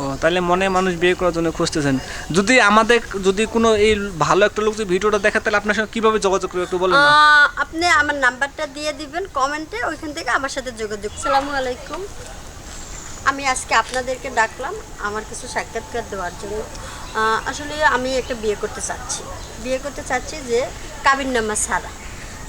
ও তাহলে মনে মানুষ বিয়ে করার জন্য খুঁজতেছেন। যদি আমাদের যদি কোনো এই ভালো একটা লোক যদি ভিডিওটা দেখে তাহলে আপনার সঙ্গে কীভাবে যোগাযোগ করবে একটু বলেন না। আপনি আমার নাম্বারটা দিয়ে দিবেন কমেন্টে, ওইখান থেকে আমার সাথে যোগাযোগ। আসসালামু আলাইকুম। আমি আজকে আপনাদেরকে ডাকলাম আমার কিছু সাক্ষাৎকার দেওয়ার জন্য। আসলে আমি একটা বিয়ে করতে চাচ্ছি যে কাবিননামা ছাড়া।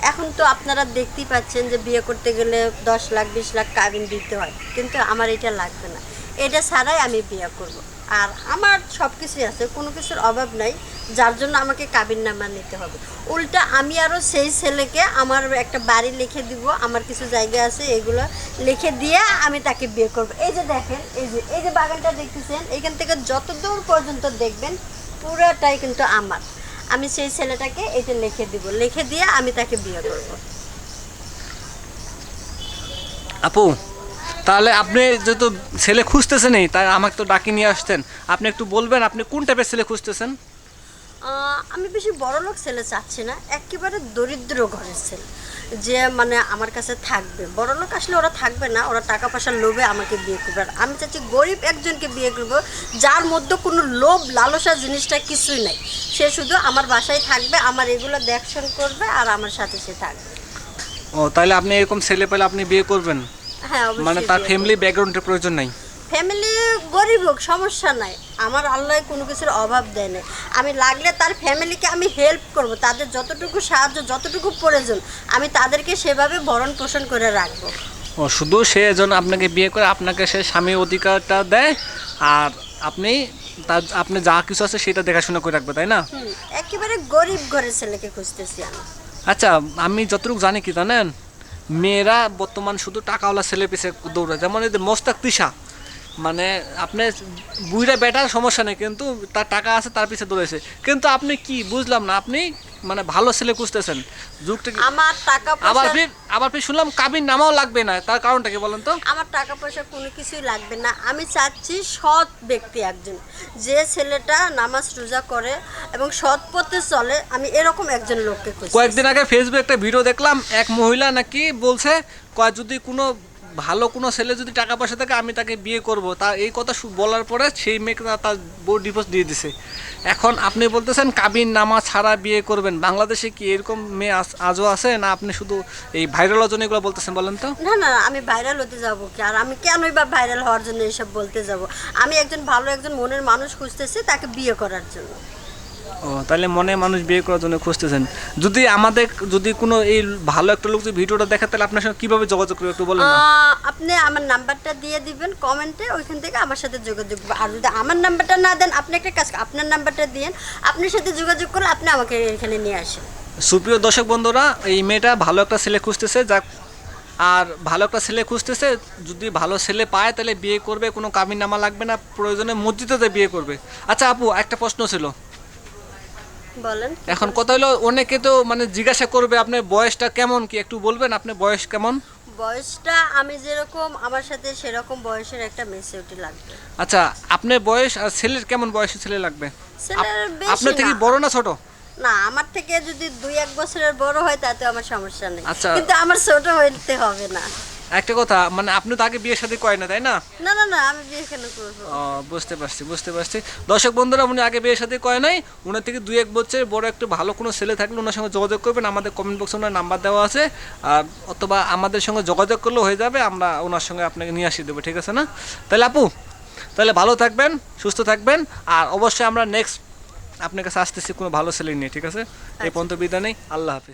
এখন তো আপনারা দেখতেই পাচ্ছেন যে বিয়ে করতে গেলে 10 লাখ 20 লাখ কাবিন দিতে হয়, কিন্তু আমার এটা লাগবে না। এটা ছাড়াই আমি বিয়ে করব। আর আমার সব কিছুই আছে, কোনো কিছুর অভাব নাই যার জন্য আমাকে কাবিননামা নিতে হবে। উল্টা আমি আরও সেই ছেলেকে আমার একটা বাড়ি লিখে দিব, আমার কিছু জায়গা আছে এগুলো লিখে দিয়ে আমি তাকে বিয়ে করব। এই যে দেখেন, এই যে বাগানটা দেখতেছেন, এখান থেকে যত দূর পর্যন্ত দেখবেন পুরোটাই কিন্তু আমার। আমি সেই ছেলেটাকে এটা লিখে দিব, লিখে দিয়ে আমি তাকে বিয়ে করব। আপু তাহলে আপনি যেহেতু ছেলে খুঁজতেছেনই, তাই আমাকে তো ডাকি নিয়ে আসতেন, আপনি একটু বলবেন আপনি কোন টাইপের ছেলে খুঁজতেছেন? আমি বেশি বড়লোক ছেলে চাচ্ছি না, একেবারে দরিদ্র ঘরের ছেলে যে মানে আমার কাছে থাকবে। বড়লোক আসলে ওরা থাকবে না, ওরা টাকা পয়সার লোভে আমাকে বিয়ে করবে। আর আমি চাচ্ছি গরিব একজনকে বিয়ে করবো যার মধ্যে কোনো লোভ লালসা জিনিসটা কিছুই নাই। সে শুধু আমার বাসায় থাকবে, আমার এগুলো দেখশন করবে আর আমার সাথে সে থাকবে। ও তাহলে আপনি এরকম ছেলে পেলে আপনি বিয়ে করবেন? হ্যাঁ, মানে অবশ্যই তার বিয়ে ফ্যামিলি করব। ব্যাকগ্রাউন্ডের প্রয়োজন নাই? ফ্যামিলি গরিব হোক সমস্যা নাই, আমার আল্লাহ কোনো কিছুর অভাব দেয় না। আমি লাগলে তার ফ্যামিলিকে আমি হেল্প করব, তাদের যতটুকু সাহায্য যতটুকু প্রয়োজন আমি তাদেরকে সেভাবে ভরণ পোষণ করে রাখবো। ও শুধু সে জন্য আপনাকে বিয়ে করে আপনাকে সে স্বামীর অধিকারটা দেয়, আর আপনি তার আপনি যা কিছু আছে সেটা দেখাশোনা করে রাখবে, তাই না? একেবারে গরিব ঘরের ছেলেকে খুঁজতেছি আমি। আচ্ছা, আমি যতটুকু জানি কি জানেন, মেয়েরা বর্তমান শুধু টাকাওয়ালা ছেলে পিছে দৌড়ায়, যেমন এদের মোস্তাক তিশা, মানে আপনি বুইরা বেটার সমস্যা নেই, কিন্তু তার টাকা আছে তার পিছে দৌড়েছে। কিন্তু আপনি কি বুঝলাম না, আপনি মানে ভালো ছেলে খুঁজতেছেন যুগটা আমার টাকা আবার পয়সা ফির আবার ফির শুনলাম কাবিন নামাও লাগবে না, তার কারণটা কি বলেন তো? আমার টাকা পয়সা কোনো কিছুই লাগবে না। আমি চাচ্ছি সৎ ব্যক্তি একজন, যে ছেলেটা নামাজ রোজা করে এবং সৎ পথে চলে, আমি এরকম একজন লোককে খুঁজছি। কয়েকদিন আগে ফেসবুকে একটা ভিডিও দেখলাম, এক মহিলা নাকি বলছে কয় যদি কোনো ভালো কোনো ছেলে যদি টাকা পয়সা থাকে আমি তাকে বিয়ে করব। তা এই কথা বলার পরে সেই মেয়েকে তার বউ ডিভোর্স দিয়ে দিছে। এখন আপনি বলতেছেন কাবিন নামা ছাড়া বিয়ে করবেন। বাংলাদেশে কি এরকম মেয়ে আজও আছে, না আপনি শুধু এই ভাইরাল জন্য এগুলো বলতেছেন বলেন তো? না না, আমি ভাইরাল হতে যাবো কি, আর আমি কেনই বা ভাইরাল হওয়ার জন্য এসব বলতে যাব। আমি একজন ভালো একজন মনের মানুষ খুঁজতেছি তাকে বিয়ে করার জন্য। ও তাহলে মনে মানুষ বিয়ে করার জন্য খুঁজতেছেন। যদি আমাদের যদি কোনো এই ভালো একটা লোক যদি ভিডিওটা দেখে তাহলে আপনার সঙ্গে কীভাবে যোগাযোগ করবে একটু বলেন না। আপনি আমার নাম্বারটা দিয়ে দিবেন কমেন্টে, ওইখান থেকে আমার সাথে যোগাযোগ করবেন। আর যদি আমার নাম্বারটা না দেন, আপনি একটা কাজ, আপনার নাম্বারটা দিন, আপনার সাথে যোগাযোগ করলে আপনি আমাকে এখানে নিয়ে আসেন। সুপ্রিয় দর্শক বন্ধুরা, এই মেয়েটা ভালো একটা ছেলে খুঁজতেছে, যাক, আর ভালো একটা ছেলে খুঁজতেছে। যদি ভালো ছেলে পায় তাহলে বিয়ে করবে, কোনো কাবিন নামা লাগবে না, প্রয়োজনে মসজিদে বিয়ে করবে। আচ্ছা আপু, একটা প্রশ্ন ছিল। বলেন। এখন কথা হলো, অনেকে তো মানে জিজ্ঞাসা করবে আপনার বয়সটা কেমন, কি একটু বলবেন আপনার বয়স কেমন? বয়সটা আমি যেরকম আমার সাথে সেরকম বয়সের একটা মেসিউটি লাগবে। আচ্ছা, আপনার বয়স আর ছেলের কেমন বয়সের ছেলে লাগবে? ছেলের আপনার বেশি থেকে না। বড় না ছোট? না, আমার থেকে যদি 2-1 বছরের বড় হয় তাতে আমার সমস্যা নেই, আচ্ছা। কিন্তু আমার ছোট হইতে হবে না। একটা কথা, মানে আপনি তো আগে বিয়ে শাদী করেন না, তাই না? না না না, আমি বিয়ে কেন করবো? ও বুঝতে পারছি বুঝতে পারছি। দর্শক বন্ধুরা, উনি আগে বিয়ে শাদী করে নাই, ওনার থেকে 2-1 বছর বড় একটু ভালো কোনো ছেলে থাকলে ওনার সঙ্গে যোগাযোগ করবেন। আমাদের কমেন্ট বক্সে ওনার নাম্বার দেওয়া আছে, আর অথবা আমাদের সঙ্গে যোগাযোগ করলেও হয়ে যাবে, আমরা ওনার সঙ্গে আপনাকে নিয়ে আসি দেবো, ঠিক আছে না? তাহলে আপু, তাহলে ভালো থাকবেন, সুস্থ থাকবেন, আর অবশ্যই আমরা নেক্সট আপনার কাছে আসতেছি কোনো ভালো ছেলে নিয়ে, ঠিক আছে? এই পর্যন্ত বিদায় নেই, আল্লাহ হাফিজ।